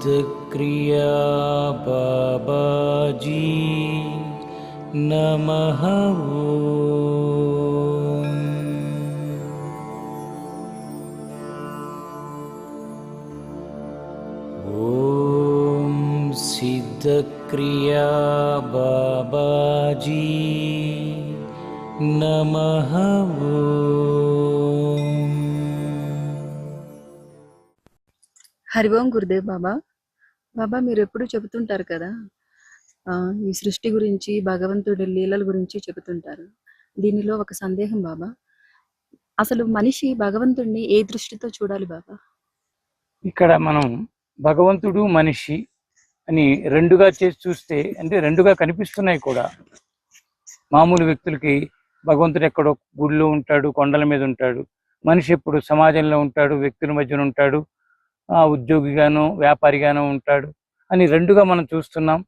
सिद्धक्रिया बाबाजी नमः। ओम सिद्धक्रिया बाबाजी नमः। హరి ఓం గురుదేవ్ బాబా. బాబా మీరు ఎప్పుడు చెబుతుంటారు కదా, ఈ సృష్టి గురించి భగవంతుడి లీలల గురించి చెబుతుంటారు. దీనిలో ఒక సందేహం బాబా, అసలు మనిషి భగవంతుడిని ఏ దృష్టితో చూడాలి బాబా? ఇక్కడ మనం భగవంతుడు మనిషి అని రెండుగా చేసి చూస్తే, అంటే రెండుగా కనిపిస్తున్నాయి కూడా. మామూలు వ్యక్తులకి భగవంతుడు ఎక్కడో గుడిలో ఉంటాడు, కొండల మీద ఉంటాడు. మనిషి ఎప్పుడు సమాజంలో ఉంటాడు, వ్యక్తుల మధ్యన ఉంటాడు, ఉద్యోగిగాను వ్యాపారిగాను ఉంటాడు అని రెండుగా మనం చూస్తున్నాం.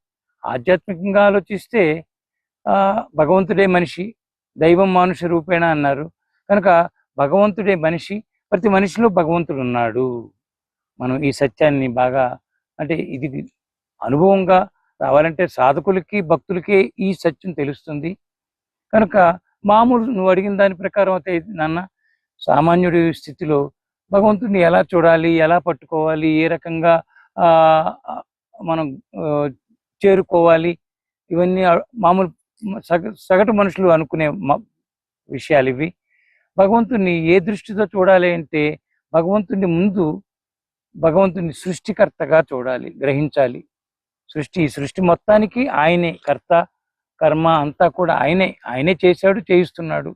ఆధ్యాత్మికంగా ఆలోచిస్తే భగవంతుడే మనిషి, దైవం మానుష రూపేణ అన్నారు కనుక భగవంతుడే మనిషి, ప్రతి మనిషిలో భగవంతుడు ఉన్నాడు. మనం ఈ సత్యాన్ని బాగా, అంటే ఇది అనుభవంగా రావాలంటే సాధకులకి భక్తులకే ఈ సత్యం తెలుస్తుంది. కనుక మామూలు నువ్వు అడిగిన దాని ప్రకారం అయితే నాన్న, సామాన్యుడి స్థితిలో భగవంతుడిని ఎలా చూడాలి, ఎలా పట్టుకోవాలి, ఏ రకంగా మనం చేరుకోవాలి, ఇవన్నీ మామూలు సగటు మనుషులు అనుకునే విషయాలు ఇవి. భగవంతుడిని ఏ దృష్టితో చూడాలి అంటే, భగవంతుడిని ముందు భగవంతుడిని సృష్టికర్తగా చూడాలి, గ్రహించాలి. సృష్టి మొత్తానికి ఆయనే కర్త, కర్మ అంతా కూడా ఆయనే చేశాడు, చేయిస్తున్నాడు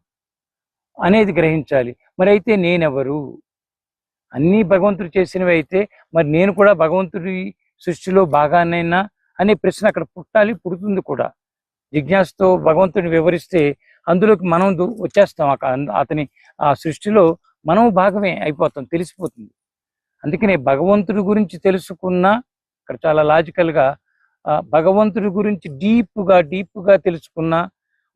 అనేది గ్రహించాలి. మరి అయితే నేనెవరు? అన్నీ భగవంతుడు చేసినవి అయితే మరి నేను కూడా భగవంతుడి సృష్టిలో భాగాన్నైనా అనే ప్రశ్న అక్కడ పుట్టాలి, పుడుతుంది కూడా. జిజ్ఞాసతో భగవంతుడిని వివరిస్తే అందులోకి మనం వచ్చేస్తాం. అతని ఆ సృష్టిలో మనం భాగమే అయిపోతాం, తెలిసిపోతుంది. అందుకనే భగవంతుడి గురించి తెలుసుకున్నా, ఇక్కడ చాలా లాజికల్గా భగవంతుడి గురించి డీప్గా తెలుసుకున్నా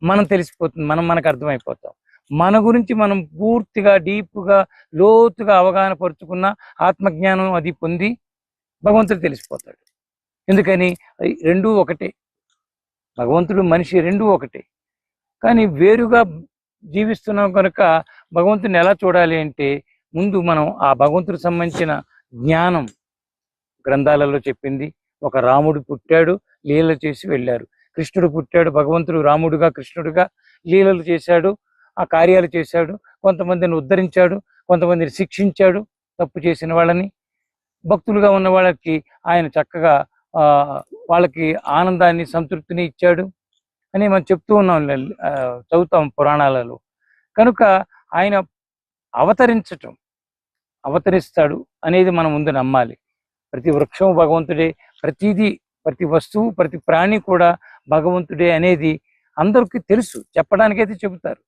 మనం తెలిసిపోతుంది, మనకు అర్థమైపోతాం. మన గురించి మనం పూర్తిగా డీప్గా లోతుగా అవగాహన పరుచుకున్న ఆత్మజ్ఞానం అది పొంది భగవంతుడు తెలిసిపోతాడు. ఎందుకని రెండూ ఒకటే, భగవంతుడు మనిషి రెండూ ఒకటే. కానీ వేరుగా జీవిస్తున్నాం కనుక భగవంతుడిని ఎలా చూడాలి అంటే, ముందు మనం ఆ భగవంతుడికి సంబంధించిన జ్ఞానం గ్రంథాలలో చెప్పింది. ఒక రాముడు పుట్టాడు, లీలలు చేసి వెళ్ళారు. కృష్ణుడు పుట్టాడు, భగవంతుడు రాముడుగా కృష్ణుడిగా లీలలు చేశాడు, ఆ కార్యాలు చేశాడు. కొంతమందిని ఉద్ధరించాడు, కొంతమందిని శిక్షించాడు, తప్పు చేసిన వాళ్ళని. భక్తులుగా ఉన్న వాళ్ళకి ఆయన చక్కగా వాళ్ళకి ఆనందాన్ని, సంతృప్తిని ఇచ్చాడు అని మనం చెప్తూ ఉన్నాం, చదువుతాం పురాణాలలో. కనుక ఆయన అవతరిస్తాడు అనేది మనం ముందు నమ్మాలి. ప్రతి వృక్షం భగవంతుడే, ప్రతి వస్తువు, ప్రతి ప్రాణి కూడా భగవంతుడే అనేది అందరికీ తెలుసు, చెప్పడానికైతే చెబుతారు.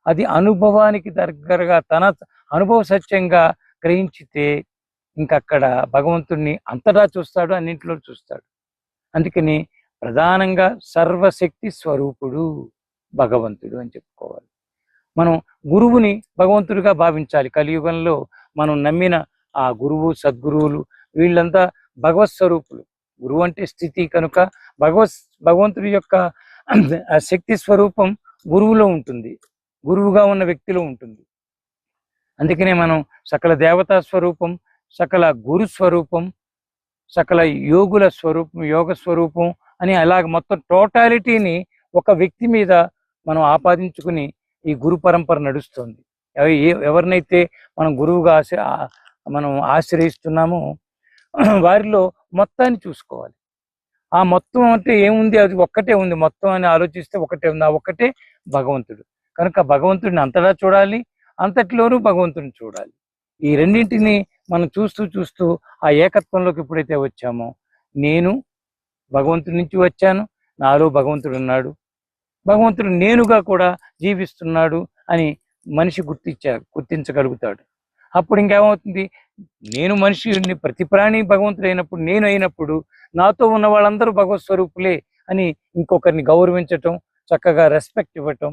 అది అనుభవానికి దగ్గరగా తన అనుభవ సత్యంగా గ్రహించితే ఇంకక్కడ భగవంతుడిని అంతటా చూస్తాడు, అన్నింటిలో చూస్తాడు. అందుకని ప్రధానంగా సర్వశక్తి స్వరూపుడు భగవంతుడు అని చెప్పుకోవాలి. మనం గురువుని భగవంతుడిగా భావించాలి. కలియుగంలో మనం నమ్మిన ఆ గురువు, సద్గురువులు వీళ్ళంతా భగవత్ స్వరూపులు. గురువు అంటే స్థితి కనుక భగవంతుడి యొక్క శక్తి స్వరూపం గురువులో ఉంటుంది, గురువుగా ఉన్న వ్యక్తిలో ఉంటుంది. అందుకనే మనం సకల దేవతా స్వరూపం, సకల గురు స్వరూపం, సకల యోగుల స్వరూపం, యోగ స్వరూపం అని అలాగ మొత్తం టోటాలిటీని ఒక వ్యక్తి మీద మనం ఆపాదించుకుని ఈ గురు పరంపర నడుస్తుంది. ఎవరినైతే మనం గురువుగా మనం ఆశ్రయిస్తున్నామో వారిలో మొత్తాన్ని చూసుకోవాలి. ఆ మొత్తం అంటే ఏముంది, అది ఒక్కటే ఉంది. మొత్తం అని ఆలోచిస్తే ఒకటే ఉంది, ఆ ఒక్కటే భగవంతుడు. కనుక భగవంతుడిని అంతటా చూడాలి, అంతటిలోనూ భగవంతుడిని చూడాలి. ఈ రెండింటిని మనం చూస్తూ ఆ ఏకత్వంలోకి ఎప్పుడైతే వచ్చామో, నేను భగవంతుడి నుంచి వచ్చాను, నాలో భగవంతుడు ఉన్నాడు, భగవంతుడు నేనుగా కూడా జీవిస్తున్నాడు అని మనిషి గుర్తించగలుగుతాడు. అప్పుడు ఇంకేమవుతుంది, నేను మనిషిని, ప్రతి ప్రాణి భగవంతుడు అయినప్పుడు, నేను అయినప్పుడు నాతో ఉన్న వాళ్ళందరూ భగవత్ స్వరూపులే అని ఇంకొకరిని గౌరవించటం, చక్కగా రెస్పెక్ట్ ఇవ్వటం,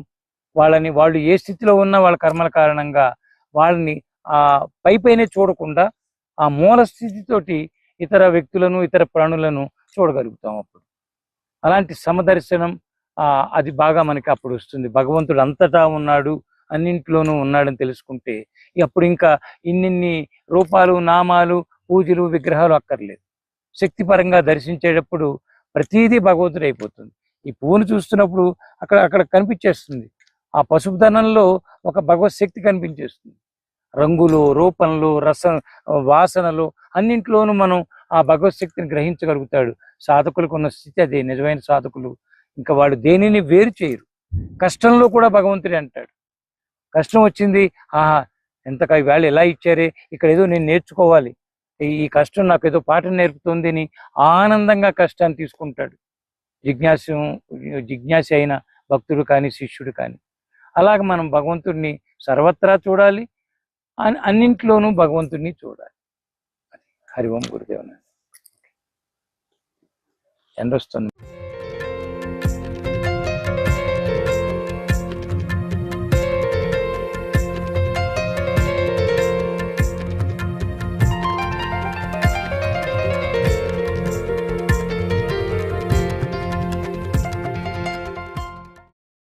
వాళ్ళు ఏ స్థితిలో ఉన్నా వాళ్ళ కర్మల కారణంగా వాళ్ళని ఆ పైనే చూడకుండా ఆ మూల స్థితితోటి ఇతర వ్యక్తులను ఇతర ప్రాణులను చూడగలుగుతాం అప్పుడు. అలాంటి సమదర్శనం అది బాగా మనకి అప్పుడు వస్తుంది. భగవంతుడు అంతటా ఉన్నాడు, అన్నింట్లోనూ ఉన్నాడని తెలుసుకుంటే అప్పుడు ఇంకా ఇన్నిన్ని రూపాలు, నామాలు, పూజలు, విగ్రహాలు అక్కర్లేదు. శక్తిపరంగా దర్శించేటప్పుడు ప్రతీదీ భగవంతుడు అయిపోతుంది. ఈ పువ్వును చూస్తున్నప్పుడు అక్కడ అక్కడ కనిపించేస్తుంది. ఆ పసుపుదనంలో ఒక భగవత్ శక్తి కనిపించేస్తుంది. రంగులు, రూపంలో, రసం, వాసనలు అన్నింట్లోనూ మనం ఆ భగవత్ శక్తిని గ్రహించగలుగుతాడు. సాధకులకు ఉన్న స్థితి అదే. నిజమైన సాధకులు ఇంకా వాళ్ళు దేనిని వేరు చేయరు. కష్టంలో కూడా భగవంతుడే అంటాడు. కష్టం వచ్చింది, ఆహా ఎంతగా ఈవేళ ఎలా ఇచ్చారే, ఇక్కడ ఏదో నేను నేర్చుకోవాలి, ఈ కష్టం నాకు ఏదో పాఠం నేర్పుతుంది అని ఆనందంగా కష్టాన్ని తీసుకుంటాడు జిజ్ఞాసి అయిన భక్తుడు కానీ శిష్యుడు కానీ. అలాగే మనం భగవంతుడిని సర్వత్రా చూడాలి, అన్నింట్లోనూ భగవంతుడిని చూడాలి. హరి ఓం గురుదేవ. ఎండొస్తుంది.